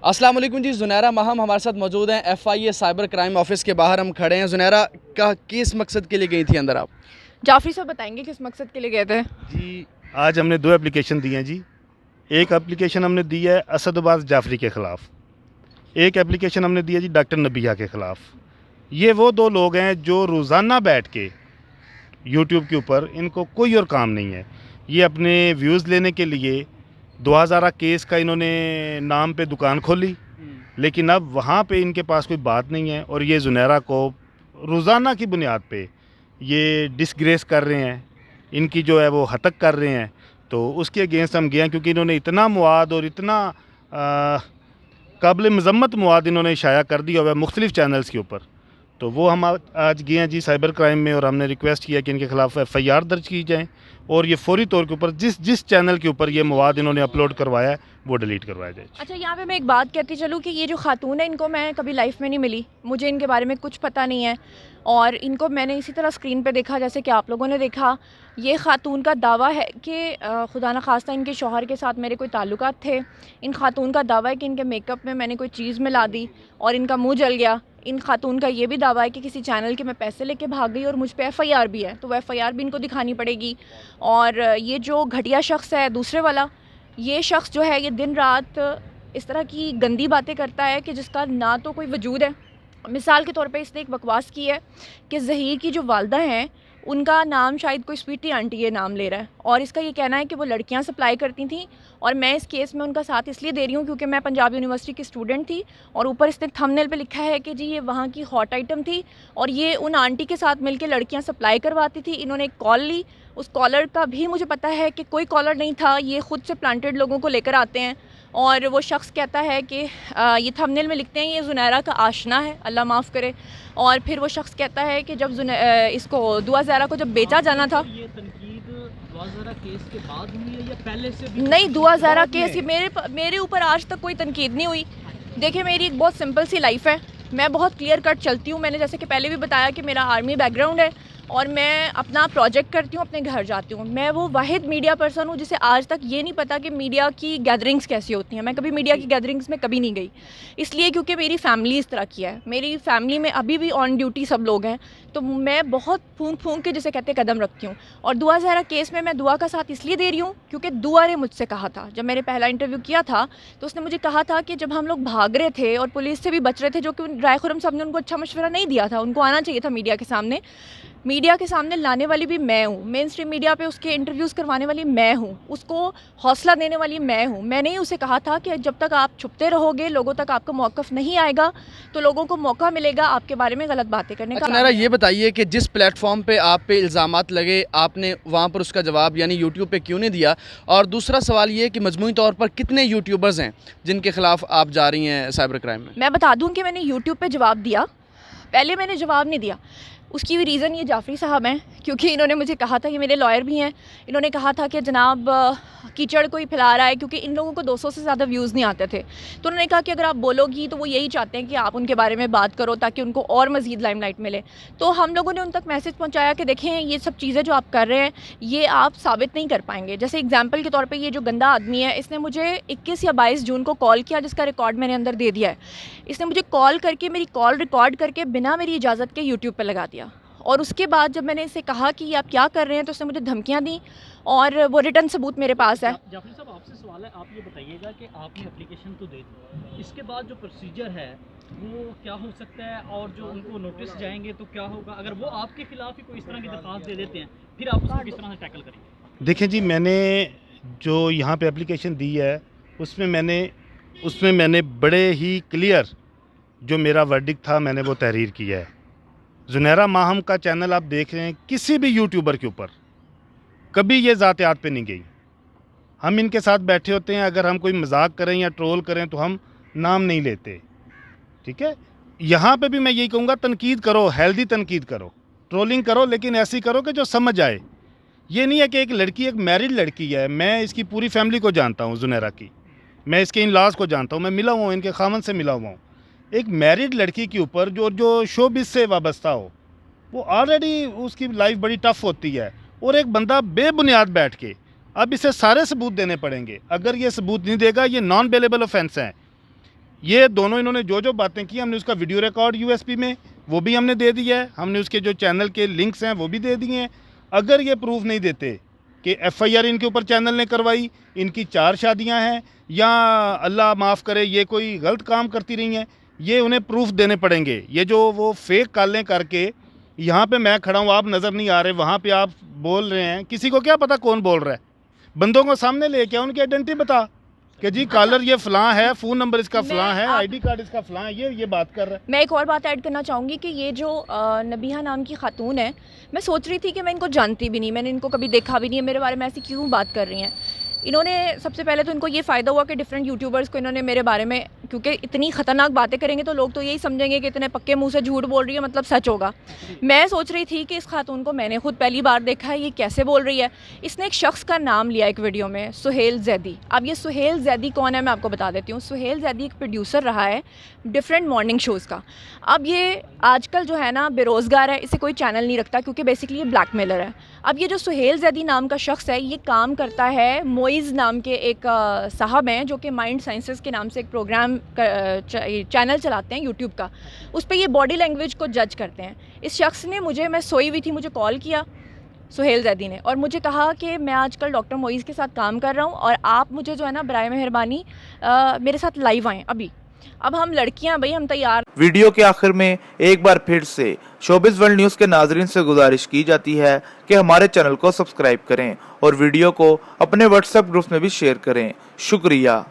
अस्सलाम वालेकुम जी। ज़ुनैरा माहम हमारे साथ मौजूद हैं। FIA साइबर क्राइम ऑफिस के बाहर हम खड़े हैं। ज़ुनैरा का किस मकसद के लिए गई थी अंदर आप? जाफ़री साहब बताएंगे किस मकसद के लिए गए थे। जी, आज हमने 2 एप्लीकेशन दी हैं जी। एक एप्लीकेशन हमने दी है असदुब्बाज़ जाफ़री के ख़िलाफ़, एक एप्लीकेशन हमने दी है जी डॉक्टर नबिया के ख़िलाफ़। ये वो 2 लोग हैं जो रोज़ाना बैठ के यूट्यूब के ऊपर, इनको कोई और काम नहीं है। ये अपने व्यूज़ लेने के लिए 2000 केस का इन्होंने नाम पे दुकान खोली, लेकिन अब वहाँ पे इनके पास कोई बात नहीं है और ये ज़ुनैरा को रोज़ाना की बुनियाद पे ये डिसग्रेस कर रहे हैं, इनकी जो है वो हतक कर रहे हैं। तो उसके अगेंस्ट हम गए हैं, क्योंकि इन्होंने इतना मवाद और इतना काबिल मज़म्मत मवाद इन्होंने शाया कर दिया हुआ है मुख्तलिफ़ चैनल्स के ऊपर। तो वो हम आज गए हैं जी साइबर क्राइम में और हमने रिक्वेस्ट किया कि इनके ख़िलाफ़ FIR दर्ज की जाए और ये फौरी तौर के ऊपर जिस चैनल के ऊपर ये मवाद इन्होंने अपलोड करवाया है वो डिलीट करवाया जाए। अच्छा, यहाँ पे मैं एक बात कहती चलूँ कि ये जो खातून है इनको मैं कभी लाइफ में नहीं मिली, मुझे इनके बारे में कुछ पता नहीं है और इनको मैंने इसी तरह स्क्रीन पे देखा जैसे कि आप लोगों ने देखा। ये खातून का दावा है कि खुदा न खास्ता इनके शौहर के साथ मेरे कोई ताल्लुकात थे। इन खातून का दावा है कि इनके मेकअप में मैंने कोई चीज़ मिला दी और इनका मुँह जल गया। इन खातून का ये भी दावा है कि किसी चैनल के मैं पैसे लेके भाग गई और मुझ पे FIR भी है, तो वो FIR भी इनको दिखानी पड़ेगी। और ये जो घटिया शख्स है दूसरे वाला, ये शख्स जो है ये दिन रात इस तरह की गंदी बातें करता है कि जिसका ना तो कोई वजूद है। मिसाल के तौर पे इसने एक बकवास की है कि ज़हीर की जो वालदा हैं उनका नाम शायद कोई स्वीटी आंटी ये नाम ले रहा है और इसका ये कहना है कि वो लड़कियां सप्लाई करती थी और मैं इस केस में उनका साथ इसलिए दे रही हूँ क्योंकि मैं पंजाब यूनिवर्सिटी की स्टूडेंट थी और ऊपर इसने थंबनेल पे लिखा है कि जी ये वहाँ की हॉट आइटम थी और ये उन आंटी के साथ मिलकर लड़कियाँ सप्लाई करवाती थी। इन्होंने एक कॉल ली, उस कॉलर का भी मुझे पता है कि कोई कॉलर नहीं था, ये ख़ुद से प्लांटेड लोगों को लेकर आते हैं और वो शख्स कहता है कि ये थंबनेल में लिखते हैं ये ज़ुनैरा का आशना है, अल्लाह माफ़ करे। और फिर वो शख्स कहता है कि जब इसको दुआ ज़हरा को जब बेचा जाना था, ये तनकीद दुआ ज़हरा केस के बाद हुई है या पहले से भी? नहीं, दुआ ज़हरा केस की मेरे ऊपर आज तक कोई तनकीद नहीं हुई। देखिए मेरी एक बहुत सिंपल सी लाइफ है, मैं बहुत क्लियर कट चलती हूँ। मैंने जैसे कि पहले भी बताया कि मेरा आर्मी बैकग्राउंड है और मैं अपना प्रोजेक्ट करती हूँ, अपने घर जाती हूँ। मैं वो वाहिद मीडिया पर्सन हूँ जिसे आज तक ये नहीं पता कि मीडिया की गैदरिंग्स कैसी होती हैं। मैं कभी मीडिया की गैदरिंग्स में कभी नहीं गई, इसलिए क्योंकि मेरी फ़ैमिली इस तरह की है। मेरी फ़ैमिली में अभी भी ऑन ड्यूटी सब लोग हैं, तो मैं बहुत फूंक के जिसे कहते कदम रखती हूँ। और दुआ ज़हरा केस में मैं दुआ का साथ इसलिए दे रही हूँ क्योंकि दुआ ने मुझसे कहा था, जब मैंने पहला इंटरव्यू किया था तो उसने मुझे कहा था कि जब हम लोग भाग रहे थे और पुलिस से भी बच रहे थे, जो कि राय खुरम साहब ने उनको अच्छा मशवरा नहीं दिया था, उनको आना चाहिए था मीडिया के सामने लाने वाली भी मैं हूँ, मेन स्ट्रीम मीडिया पे उसके इंटरव्यूज़ करवाने वाली मैं हूँ, उसको हौसला देने वाली मैं हूँ। मैंने ही उसे कहा था कि जब तक आप छुपते रहोगे, लोगों तक आपका मौक़िफ़ नहीं आएगा, तो लोगों को मौका मिलेगा आपके बारे में गलत बातें करने का। ज़ुनैरा ये बताइए कि जिस प्लेटफॉर्म पे आप पे इल्ज़ामात लगे, आपने वहाँ पर उसका जवाब यानी यूट्यूब पे क्यों नहीं दिया? और दूसरा सवाल ये कि मजमूई तौर पर कितने यूट्यूबर्स हैं जिनके ख़िलाफ़ आप जा रही हैं साइबर क्राइम में? मैं बता दूँ कि मैंने यूट्यूब पे जवाब दिया, पहले मैंने जवाब नहीं दिया। उसकी भी रीज़न ये जाफ़री साहब हैं, क्योंकि इन्होंने मुझे कहा था, ये मेरे लॉयर भी हैं, इन्होंने कहा था कि जनाब कीचड़ कोई फैला रहा है, क्योंकि इन लोगों को 200 से ज़्यादा व्यूज़ नहीं आते थे। तो उन्होंने कहा कि अगर आप बोलोगी तो वो यही चाहते हैं कि आप उनके बारे में बात करो ताकि उनको और मज़ीद लाइमलाइट मिले। तो हम लोगों ने उन तक मैसेज पहुँचाया कि देखें ये सब चीज़ें जो आप कर रहे हैं ये आप साबित नहीं कर पाएंगे। जैसे एग्जाम्पल के तौर पर ये जो गंदा आदमी है, इसने मुझे 21 या 22 जून को कॉल किया, जिसका रिकॉर्ड मैंने अंदर दे दिया है। इसने मुझे कॉल करके मेरी कॉल रिकॉर्ड करके बिना मेरी इजाज़त के यूट्यूब पर लगा दिया और उसके बाद जब मैंने इसे कहा कि आप क्या कर रहे हैं तो उसने मुझे धमकियां दी और वो रिटर्न सबूत मेरे पास है। जाफरी साहब आपसे सवाल है, आप ये बताइएगा कि आपने एप्लीकेशन तो दे दी, इसके बाद जो प्रोसीजर है वो क्या हो सकता है और जो उनको नोटिस जाएंगे तो क्या होगा? अगर वो आपके खिलाफ ही कोई इस तरह की दरख्वास्त दे देते हैं फिर आप उसको किस तरह से टैकल करेंगे? देखें जी, मैंने जो यहाँ पे एप्लीकेशन दी है उसमें मैंने बड़े ही क्लियर जो मेरा वर्डिक्ट था मैंने वो तहरीर किया है। ज़ुनैरा माहम का चैनल आप देख रहे हैं, किसी भी यूट्यूबर के ऊपर कभी ये ज़ातियात पे नहीं गई। हम इनके साथ बैठे होते हैं, अगर हम कोई मजाक करें या ट्रोल करें तो हम नाम नहीं लेते, ठीक है। यहाँ पे भी मैं यही कहूँगा, तनकीद करो, हेल्दी तनकीद करो, ट्रोलिंग करो, लेकिन ऐसी करो कि जो समझ आए। ये नहीं है कि एक लड़की, एक मैरिड लड़की है, मैं इसकी पूरी फैमिली को जानता हूँ, ज़ुनैरा की, मैं इसके इन लॉज को जानता हूँ, मैं मिला हुआ हूँ, इनके खामन से मिला हुआ हूँ। एक मैरिड लड़की के ऊपर जो शोबिज़ से वाबस्ता हो, वो ऑलरेडी उसकी लाइफ बड़ी टफ़ होती है और एक बंदा बेबुनियाद बैठ के अब इसे सारे सबूत देने पड़ेंगे। अगर ये सबूत नहीं देगा, ये नॉन बेलेबल ऑफेंस है। ये दोनों इन्होंने जो जो बातें की हमने उसका वीडियो रिकॉर्ड यूएसपी में वो भी हमने दे दिया है, हमने उसके जो चैनल के लिंक्स हैं वो भी दे दिए हैं। अगर ये प्रूफ नहीं देते कि एफआईआर इनके ऊपर चैनल ने करवाई, इनकी 4 शादियां हैं या अल्लाह माफ़ करे ये कोई गलत काम करती रही हैं, ये उन्हें प्रूफ देने पड़ेंगे। ये जो वो फेक कॉलें करके यहाँ पे मैं खड़ा हूँ, आप नज़र नहीं आ रहे, वहाँ पे आप बोल रहे हैं, किसी को क्या पता कौन बोल रहा है। बंदों को सामने लेके आओ, उनकी आइडेंटिटी बता कि जी कॉलर ये फ़लाँ है, फ़ोन नंबर इसका फ़लाँ है, आईडी कार्ड इसका फ़लाँ है, ये बात कर रहा है। मैं एक और बात ऐड करना चाहूँगी कि ये जो नबीहा नाम की खातून है, मैं सोच रही थी कि मैं इनको जानती भी नहीं, मैंने इनको कभी देखा भी नहीं है, मेरे बारे में ऐसी क्यों बात कर रही हैं। इन्होंने सबसे पहले तो इनको ये फ़ायदा हुआ कि डिफरेंट यूट्यूबर्स को इन्होंने मेरे बारे में, क्योंकि इतनी ख़तरनाक बातें करेंगे तो लोग तो यही समझेंगे कि इतने पक्के मुंह से झूठ बोल रही है, मतलब सच होगा। मैं सोच रही थी कि इस खातून को मैंने खुद पहली बार देखा है, ये कैसे बोल रही है। इसने एक शख्स का नाम लिया एक वीडियो में, सुहेल जैदी। अब ये सुहेल जैदी कौन है मैं आपको बता देती हूँ। सुहेल जैदी एक प्रोड्यूसर रहा है डिफरेंट मॉर्निंग शोज़ का। अब ये आजकल जो है ना बेरोज़गार है, इसे कोई चैनल नहीं रखता क्योंकि बेसिकली ये ब्लैकमेलर है। अब ये जो सुहेल जैदी नाम का शख्स है, ये काम करता है, मोइज़ नाम के एक साहब हैं जो कि माइंड साइंसेस के नाम से एक प्रोग्राम चैनल चलाते हैं यूट्यूब का। उस पर ये बॉडी लैंग्वेज को जज करते हैं। इस शख्स ने मुझे, मैं सोई हुई थी, मुझे कॉल किया सुहेल जैदी ने, और मुझे कहा कि मैं आजकल डॉक्टर मोइज़ के साथ काम कर रहा हूँ और आप मुझे जो है ना बराए मेहरबानी मेरे साथ लाइव आएँ अभी। अब हम लड़कियां भाई, हम तैयार। वीडियो के आखिर में एक बार फिर से शोबिज़ वर्ल्ड न्यूज़ के नाजरीन से गुजारिश की जाती है कि हमारे चैनल को सब्सक्राइब करें और वीडियो को अपने व्हाट्सएप ग्रुप्स में भी शेयर करें। शुक्रिया।